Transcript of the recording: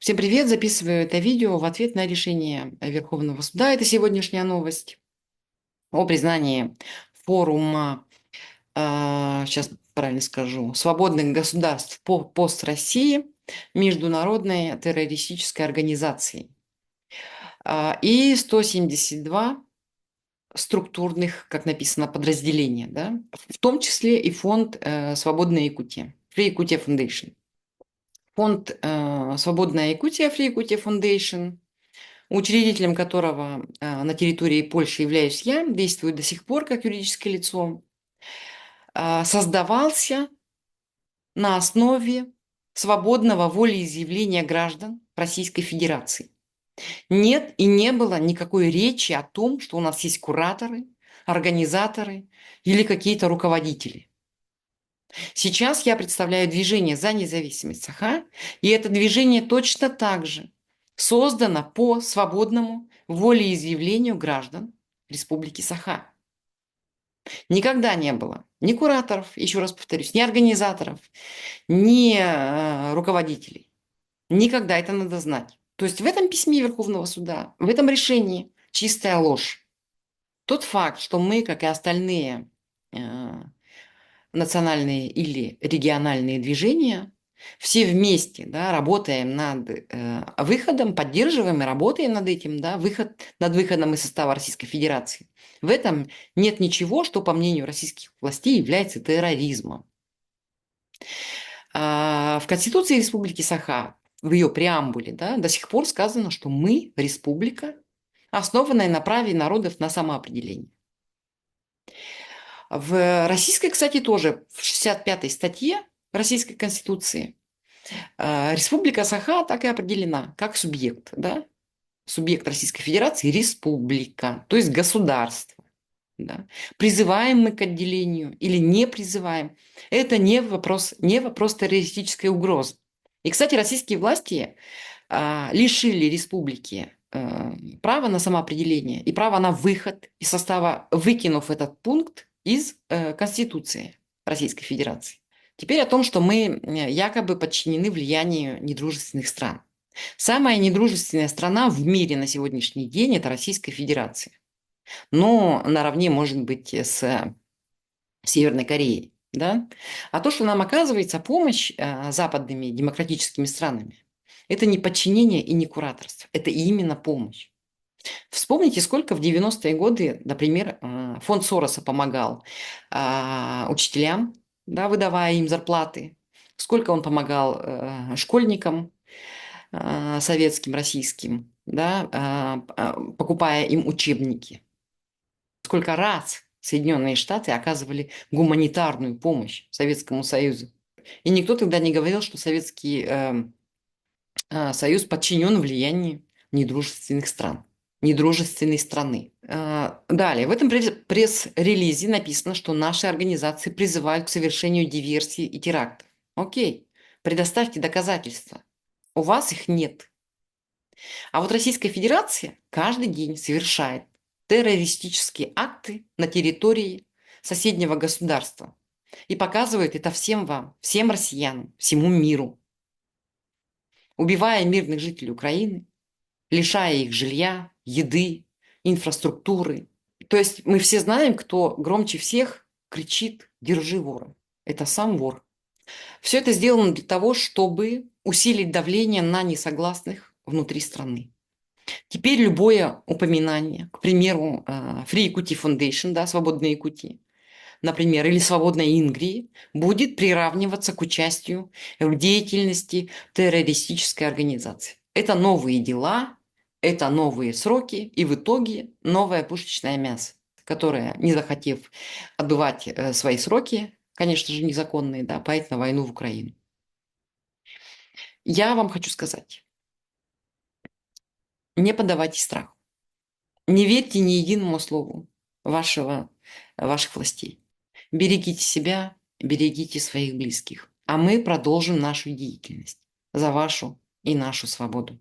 Всем привет! Записываю это видео в ответ на решение Верховного суда. Это сегодняшняя новость о признании форума, сейчас правильно скажу, свободных государств по пост России международной террористической организацией. И 172 структурных, как написано, подразделения, да, в том числе и фонд «Свободная Якутия», Free Yakutia Foundation. Фонд «Свободная Якутия», Free Yakutia Foundation, учредителем которого на территории Польши являюсь я, действует до сих пор как юридическое лицо, создавался на основе свободного волеизъявления граждан Российской Федерации. Нет и не было никакой речи о том, что у нас есть кураторы, организаторы или какие-то руководители. Сейчас я представляю движение за независимость Саха, и это движение точно так же создано по свободному волеизъявлению граждан Республики Саха. Никогда не было ни кураторов, еще раз повторюсь, ни организаторов, ни руководителей. Никогда, это надо знать. То есть в этом письме Верховного суда, в этом решении чистая ложь. Тот факт, что мы, как и остальные национальные или региональные движения, все вместе, да, работаем над выходом, поддерживаем и работаем над этим, да, над выходом из состава Российской Федерации. В этом нет ничего, что, по мнению российских властей, является терроризмом. В Конституции Республики Саха, в ее преамбуле, да, до сих пор сказано, что мы республика, основанная на праве народов на самоопределение. В российской, кстати, тоже в 65-й статье Российской Конституции Республика Саха так и определена как субъект, да? Субъект Российской Федерации – республика, то есть государство. Да? Призываем мы к отделению или не призываем – это не вопрос террористической угрозы. И, кстати, российские власти лишили республики права на самоопределение и права на выход из состава, выкинув этот пункт из Конституции Российской Федерации. Теперь о том, что мы якобы подчинены влиянию недружественных стран. Самая недружественная страна в мире на сегодняшний день – это Российская Федерация. Но наравне, может быть, с Северной Кореей. Да? А то, что нам оказывается помощь западными демократическими странами, это не подчинение и не кураторство, это именно помощь. Вспомните, сколько в 90-е годы, например, фонд Сороса помогал учителям, да, выдавая им зарплаты, сколько он помогал школьникам советским, российским, да, покупая им учебники. Сколько раз Соединенные Штаты оказывали гуманитарную помощь Советскому Союзу. И никто тогда не говорил, что Советский Союз подчинен влиянию недружественных стран, недружественной страны. Далее, в этом пресс-релизе написано, что наши организации призывают к совершению диверсий и терактов. Окей, предоставьте доказательства. У вас их нет. А вот Российская Федерация каждый день совершает террористические акты на территории соседнего государства и показывает это всем вам, всем россиянам, всему миру, убивая мирных жителей Украины, лишая их жилья, еды, инфраструктуры. То есть мы все знаем, кто громче всех кричит «Держи вора». Это сам вор. Все это сделано для того, чтобы усилить давление на несогласных внутри страны. Теперь любое упоминание, к примеру, Free Yakutia Foundation, да, Свободной Якутии, например, или Свободной Ингрии, будет приравниваться к участию в деятельности террористической организации. Это новые дела, это новые сроки и в итоге новое пушечное мясо, которое, не захотев отбывать свои сроки, конечно же, незаконные, да, пойдет на войну в Украину. Я вам хочу сказать, не поддавайтесь страху. Не верьте ни единому слову ваших властей. Берегите себя, берегите своих близких. А мы продолжим нашу деятельность за вашу и нашу свободу.